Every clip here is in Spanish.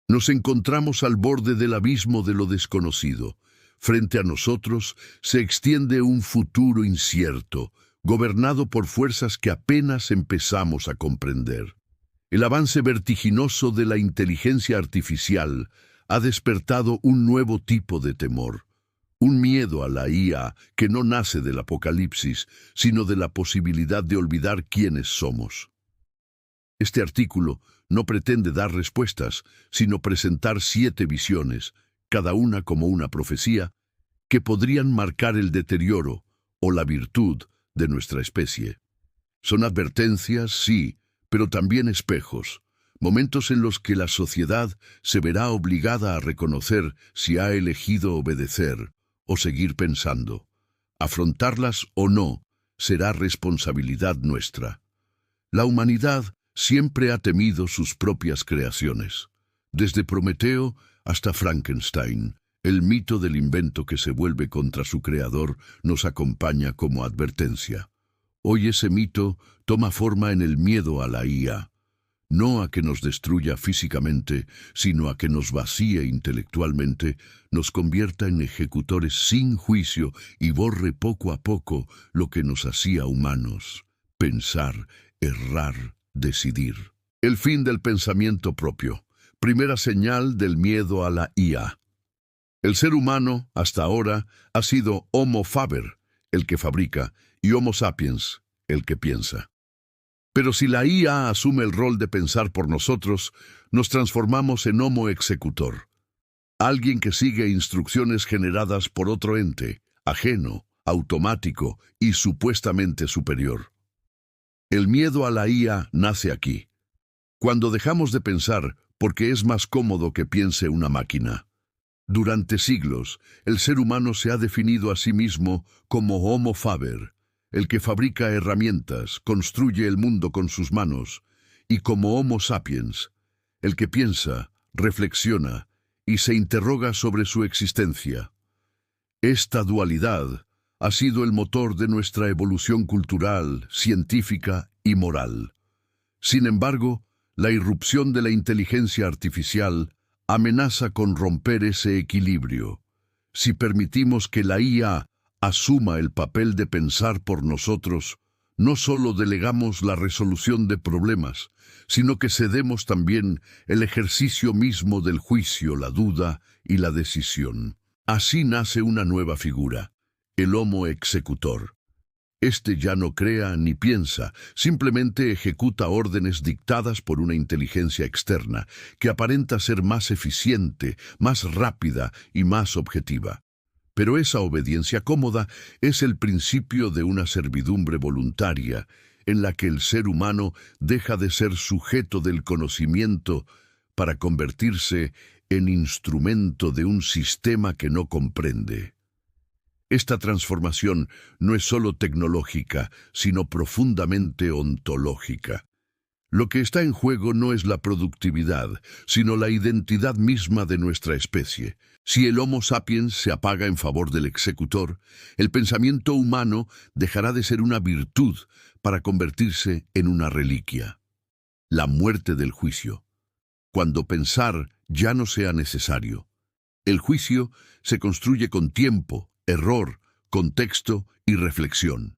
Nos encontramos al borde del abismo de lo desconocido. Frente a nosotros se extiende un futuro incierto, gobernado por fuerzas que apenas empezamos a comprender. El avance vertiginoso de la inteligencia artificial ha despertado un nuevo tipo de temor, un miedo a la IA que no nace del apocalipsis, sino de la posibilidad de olvidar quiénes somos. Este artículo no pretende dar respuestas, sino presentar 7 visiones, cada una como una profecía, que podrían marcar el deterioro o la virtud de nuestra especie. Son advertencias, sí, pero también espejos, momentos en los que la sociedad se verá obligada a reconocer si ha elegido obedecer o seguir pensando. Afrontarlas o no será responsabilidad nuestra. La humanidad siempre ha temido sus propias creaciones. Desde Prometeo hasta Frankenstein, el mito del invento que se vuelve contra su creador nos acompaña como advertencia. Hoy ese mito toma forma en el miedo a la IA, no a que nos destruya físicamente, sino a que nos vacíe intelectualmente, nos convierta en ejecutores sin juicio y borre poco a poco lo que nos hacía humanos: pensar, errar, decidir. El fin del pensamiento propio. Primera señal del miedo a la IA. El ser humano, hasta ahora, ha sido Homo faber, el que fabrica, y Homo sapiens, el que piensa. Pero si la IA asume el rol de pensar por nosotros, nos transformamos en Homo executor, alguien que sigue instrucciones generadas por otro ente, ajeno, automático y supuestamente superior. El miedo a la IA nace aquí, cuando dejamos de pensar porque es más cómodo que piense una máquina. Durante siglos, el ser humano se ha definido a sí mismo como Homo faber, el que fabrica herramientas, construye el mundo con sus manos, y como Homo sapiens, el que piensa, reflexiona y se interroga sobre su existencia. Esta dualidad ha sido el motor de nuestra evolución cultural, científica y moral. Sin embargo, la irrupción de la inteligencia artificial amenaza con romper ese equilibrio. Si permitimos que la IA asuma el papel de pensar por nosotros, no solo delegamos la resolución de problemas, sino que cedemos también el ejercicio mismo del juicio, la duda y la decisión. Así nace una nueva figura, el Homo executor. Este ya no crea ni piensa, simplemente ejecuta órdenes dictadas por una inteligencia externa, que aparenta ser más eficiente, más rápida y más objetiva. Pero esa obediencia cómoda es el principio de una servidumbre voluntaria, en la que el ser humano deja de ser sujeto del conocimiento para convertirse en instrumento de un sistema que no comprende. Esta transformación no es solo tecnológica, sino profundamente ontológica. Lo que está en juego no es la productividad, sino la identidad misma de nuestra especie. Si el Homo sapiens se apaga en favor del executor, el pensamiento humano dejará de ser una virtud para convertirse en una reliquia. La muerte del juicio. Cuando pensar ya no sea necesario. El juicio se construye con tiempo, error, contexto y reflexión.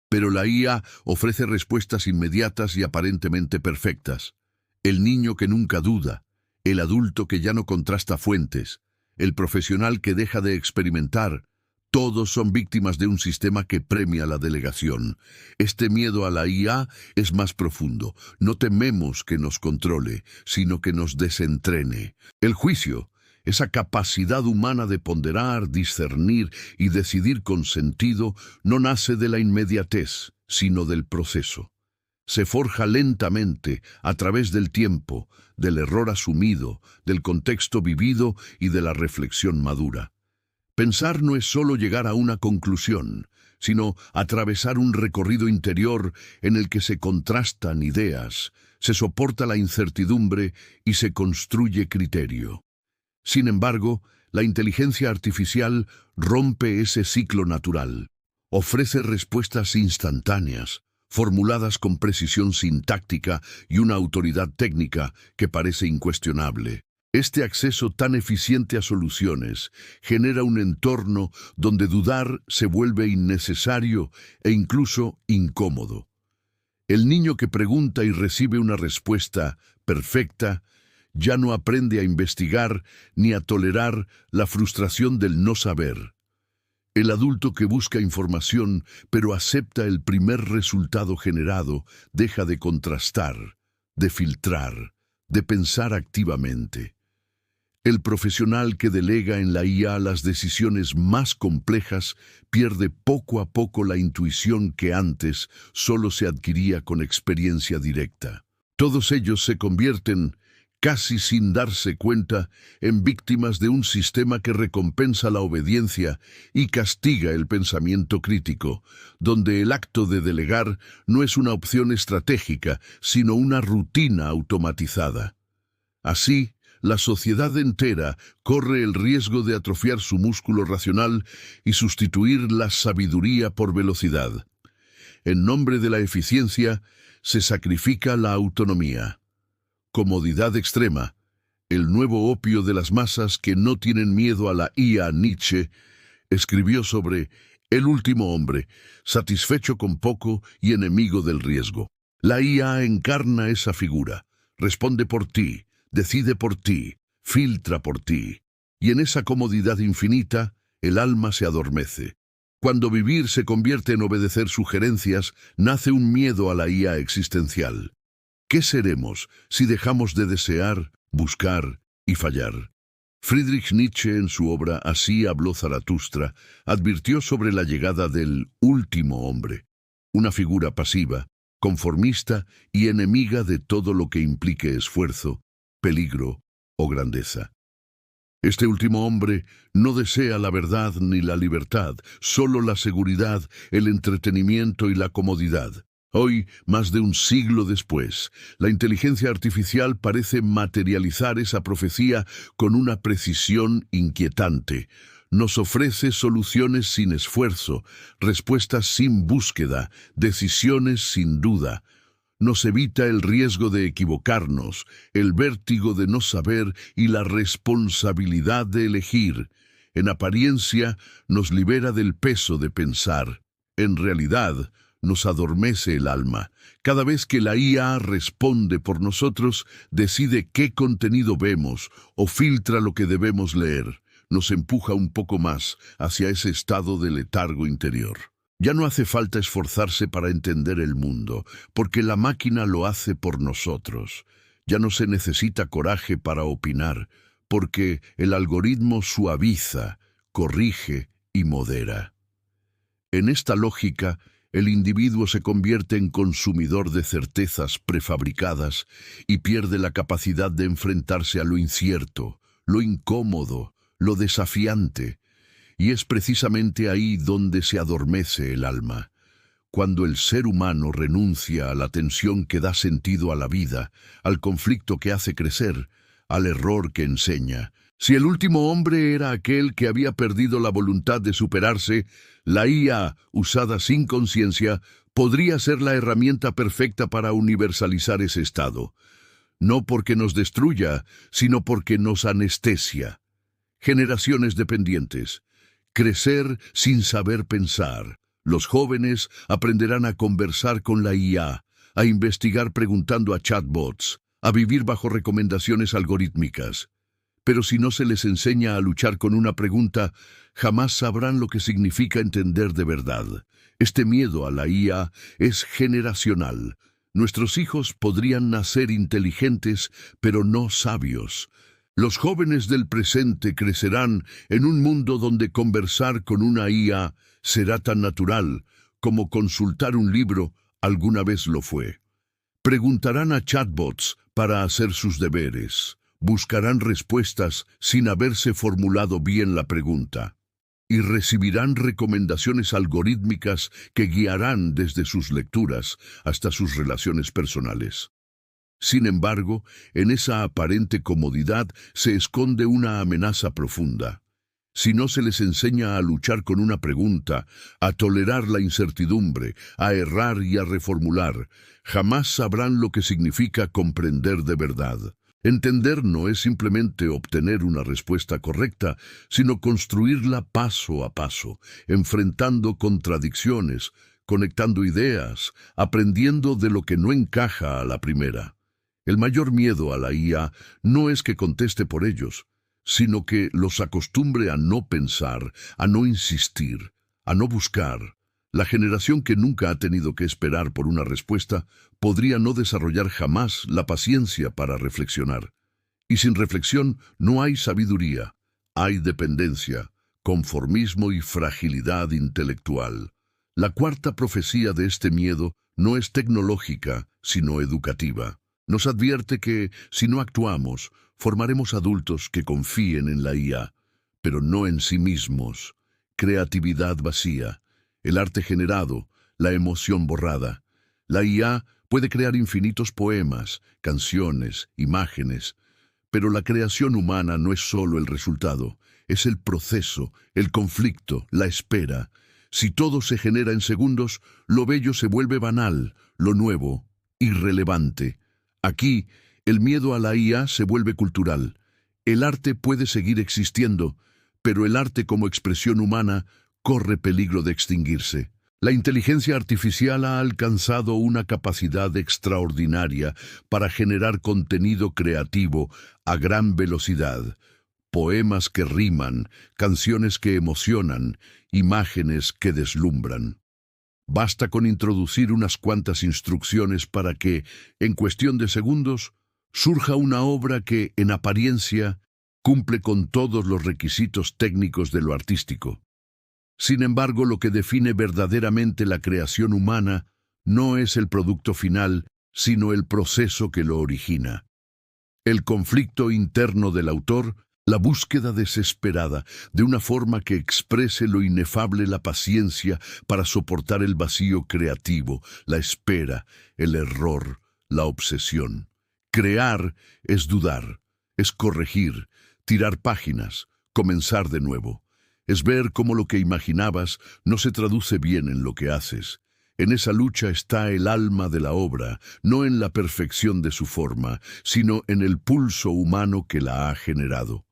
Pero la IA ofrece respuestas inmediatas y aparentemente perfectas. El niño que nunca duda, el adulto que ya no contrasta fuentes, el profesional que deja de experimentar, todos son víctimas de un sistema que premia la delegación. Este miedo a la IA es más profundo. No tememos que nos controle, sino que nos desentrene. El juicio, esa capacidad humana de ponderar, discernir y decidir con sentido, no nace de la inmediatez, sino del proceso. Se forja lentamente a través del tiempo, del error asumido, del contexto vivido y de la reflexión madura. Pensar no es solo llegar a una conclusión, sino atravesar un recorrido interior en el que se contrastan ideas, se soporta la incertidumbre y se construye criterio. Sin embargo, la inteligencia artificial rompe ese ciclo natural. Ofrece respuestas instantáneas, formuladas con precisión sintáctica y una autoridad técnica que parece incuestionable. Este acceso tan eficiente a soluciones genera un entorno donde dudar se vuelve innecesario e incluso incómodo. El niño que pregunta y recibe una respuesta perfecta ya no aprende a investigar ni a tolerar la frustración del no saber. El adulto que busca información pero acepta el primer resultado generado deja de contrastar, de filtrar, de pensar activamente. El profesional que delega en la IA las decisiones más complejas pierde poco a poco la intuición que antes solo se adquiría con experiencia directa. Todos ellos se convierten, casi sin darse cuenta, en víctimas de un sistema que recompensa la obediencia y castiga el pensamiento crítico, donde el acto de delegar no es una opción estratégica, sino una rutina automatizada. Así, la sociedad entera corre el riesgo de atrofiar su músculo racional y sustituir la sabiduría por velocidad. En nombre de la eficiencia, se sacrifica la autonomía. Comodidad extrema, el nuevo opio de las masas que no tienen miedo a la IA. Nietzsche escribió sobre el último hombre, satisfecho con poco y enemigo del riesgo. La IA encarna esa figura, responde por ti, decide por ti, filtra por ti, y en esa comodidad infinita, el alma se adormece. Cuando vivir se convierte en obedecer sugerencias, nace un miedo a la IA existencial. ¿Qué seremos si dejamos de desear, buscar y fallar? Friedrich Nietzsche, en su obra Así habló Zaratustra, advirtió sobre la llegada del último hombre, una figura pasiva, conformista y enemiga de todo lo que implique esfuerzo, peligro o grandeza. Este último hombre no desea la verdad ni la libertad, solo la seguridad, el entretenimiento y la comodidad. Hoy, más de un siglo después, la inteligencia artificial parece materializar esa profecía con una precisión inquietante. Nos ofrece soluciones sin esfuerzo, respuestas sin búsqueda, decisiones sin duda. Nos evita el riesgo de equivocarnos, el vértigo de no saber y la responsabilidad de elegir. En apariencia, nos libera del peso de pensar. En realidad, nos adormece el alma. Cada vez que la IA responde por nosotros, decide qué contenido vemos o filtra lo que debemos leer. Nos empuja un poco más hacia ese estado de letargo interior. Ya no hace falta esforzarse para entender el mundo, porque la máquina lo hace por nosotros. Ya no se necesita coraje para opinar, porque el algoritmo suaviza, corrige y modera. En esta lógica, el individuo se convierte en consumidor de certezas prefabricadas y pierde la capacidad de enfrentarse a lo incierto, lo incómodo, lo desafiante. Y es precisamente ahí donde se adormece el alma. Cuando el ser humano renuncia a la tensión que da sentido a la vida, al conflicto que hace crecer, al error que enseña. Si el último hombre era aquel que había perdido la voluntad de superarse, la IA, usada sin conciencia, podría ser la herramienta perfecta para universalizar ese estado. No porque nos destruya, sino porque nos anestesia. Generaciones dependientes. Crecer sin saber pensar. Los jóvenes aprenderán a conversar con la IA, a investigar preguntando a chatbots, a vivir bajo recomendaciones algorítmicas. Pero si no se les enseña a luchar con una pregunta, jamás sabrán lo que significa entender de verdad. Este miedo a la IA es generacional. Nuestros hijos podrían nacer inteligentes, pero no sabios. Los jóvenes del presente crecerán en un mundo donde conversar con una IA será tan natural como consultar un libro alguna vez lo fue. Preguntarán a chatbots para hacer sus deberes. Buscarán respuestas sin haberse formulado bien la pregunta. Y recibirán recomendaciones algorítmicas que guiarán desde sus lecturas hasta sus relaciones personales. Sin embargo, en esa aparente comodidad se esconde una amenaza profunda. Si no se les enseña a luchar con una pregunta, a tolerar la incertidumbre, a errar y a reformular, jamás sabrán lo que significa comprender de verdad. Entender no es simplemente obtener una respuesta correcta, sino construirla paso a paso, enfrentando contradicciones, conectando ideas, aprendiendo de lo que no encaja a la primera. El mayor miedo a la IA no es que conteste por ellos, sino que los acostumbre a no pensar, a no insistir, a no buscar. La generación que nunca ha tenido que esperar por una respuesta podría no desarrollar jamás la paciencia para reflexionar. Y sin reflexión no hay sabiduría, hay dependencia, conformismo y fragilidad intelectual. La cuarta profecía de este miedo no es tecnológica, sino educativa. Nos advierte que, si no actuamos, formaremos adultos que confíen en la IA, pero no en sí mismos. Creatividad vacía, el arte generado, la emoción borrada. La IA puede crear infinitos poemas, canciones, imágenes, pero la creación humana no es solo el resultado, es el proceso, el conflicto, la espera. Si todo se genera en segundos, lo bello se vuelve banal, lo nuevo, irrelevante. Aquí, el miedo a la IA se vuelve cultural. El arte puede seguir existiendo, pero el arte como expresión humana corre peligro de extinguirse. La inteligencia artificial ha alcanzado una capacidad extraordinaria para generar contenido creativo a gran velocidad. Poemas que riman, canciones que emocionan, imágenes que deslumbran. Basta con introducir unas cuantas instrucciones para que, en cuestión de segundos, surja una obra que, en apariencia, cumple con todos los requisitos técnicos de lo artístico. Sin embargo, lo que define verdaderamente la creación humana no es el producto final, sino el proceso que lo origina. El conflicto interno del autor, la búsqueda desesperada de una forma que exprese lo inefable, la paciencia para soportar el vacío creativo, la espera, el error, la obsesión. Crear es dudar, es corregir, tirar páginas, comenzar de nuevo. Es ver cómo lo que imaginabas no se traduce bien en lo que haces. En esa lucha está el alma de la obra, no en la perfección de su forma, sino en el pulso humano que la ha generado.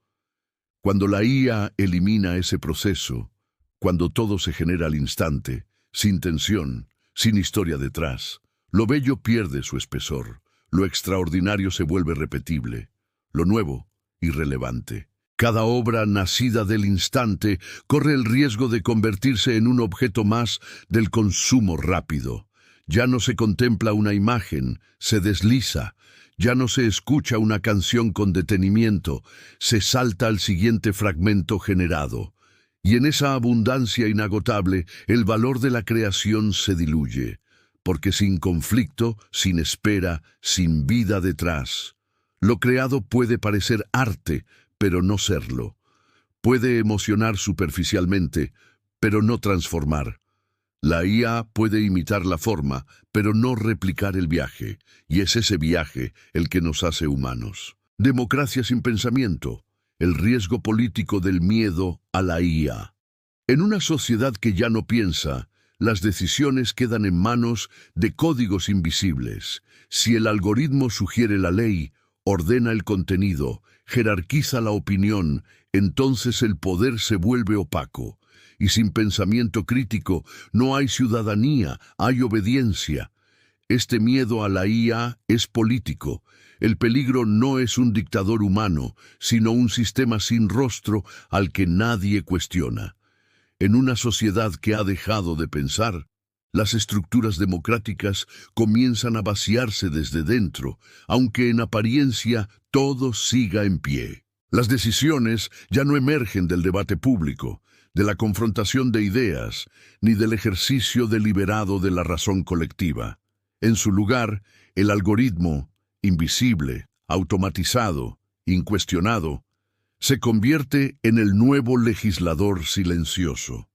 Cuando la IA elimina ese proceso, cuando todo se genera al instante, sin tensión, sin historia detrás, lo bello pierde su espesor, lo extraordinario se vuelve repetible, lo nuevo, irrelevante. Cada obra nacida del instante corre el riesgo de convertirse en un objeto más del consumo rápido. Ya no se contempla una imagen, se desliza. Ya no se escucha una canción con detenimiento, se salta al siguiente fragmento generado. Y en esa abundancia inagotable, el valor de la creación se diluye, porque sin conflicto, sin espera, sin vida detrás. Lo creado puede parecer arte, pero no serlo. Puede emocionar superficialmente, pero no transformar. La IA puede imitar la forma, pero no replicar el viaje, y es ese viaje el que nos hace humanos. Democracia sin pensamiento, el riesgo político del miedo a la IA. En una sociedad que ya no piensa, las decisiones quedan en manos de códigos invisibles. Si el algoritmo sugiere la ley, ordena el contenido, jerarquiza la opinión, entonces el poder se vuelve opaco. Y sin pensamiento crítico no hay ciudadanía, hay obediencia. Este miedo a la IA es político. El peligro no es un dictador humano, sino un sistema sin rostro al que nadie cuestiona. En una sociedad que ha dejado de pensar, las estructuras democráticas comienzan a vaciarse desde dentro, aunque en apariencia todo siga en pie. Las decisiones ya no emergen del debate público, de la confrontación de ideas, ni del ejercicio deliberado de la razón colectiva. En su lugar, el algoritmo, invisible, automatizado, incuestionado, se convierte en el nuevo legislador silencioso.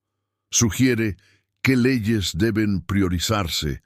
Sugiere qué leyes deben priorizarse,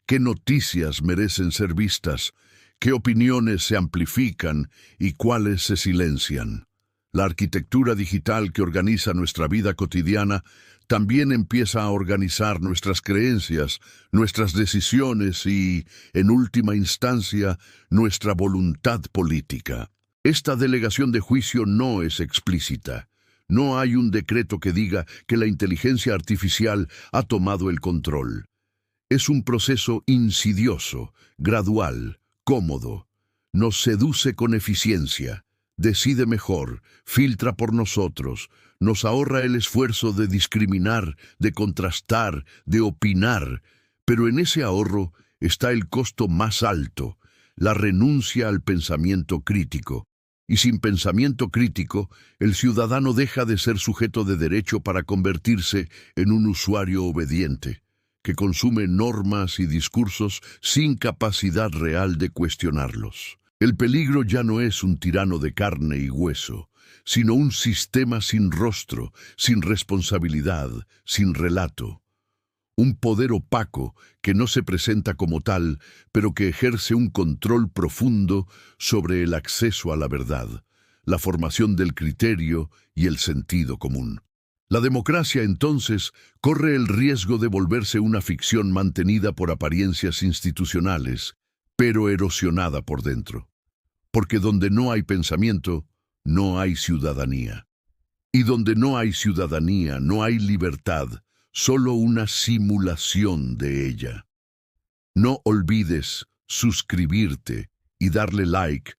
qué noticias merecen ser vistas, qué opiniones se amplifican y cuáles se silencian. La arquitectura digital que organiza nuestra vida cotidiana también empieza a organizar nuestras creencias, nuestras decisiones y, en última instancia, nuestra voluntad política. Esta delegación de juicio no es explícita. No hay un decreto que diga que la inteligencia artificial ha tomado el control. Es un proceso insidioso, gradual, cómodo. Nos seduce con eficiencia, decide mejor, filtra por nosotros, nos ahorra el esfuerzo de discriminar, de contrastar, de opinar, pero en ese ahorro está el costo más alto, la renuncia al pensamiento crítico. Y sin pensamiento crítico, el ciudadano deja de ser sujeto de derecho para convertirse en un usuario obediente, que consume normas y discursos sin capacidad real de cuestionarlos. El peligro ya no es un tirano de carne y hueso, sino un sistema sin rostro, sin responsabilidad, sin relato. Un poder opaco que no se presenta como tal, pero que ejerce un control profundo sobre el acceso a la verdad, la formación del criterio y el sentido común. La democracia, entonces, corre el riesgo de volverse una ficción mantenida por apariencias institucionales, pero erosionada por dentro. Porque donde no hay pensamiento, no hay ciudadanía. Y donde no hay ciudadanía, no hay libertad, solo una simulación de ella. No olvides suscribirte y darle like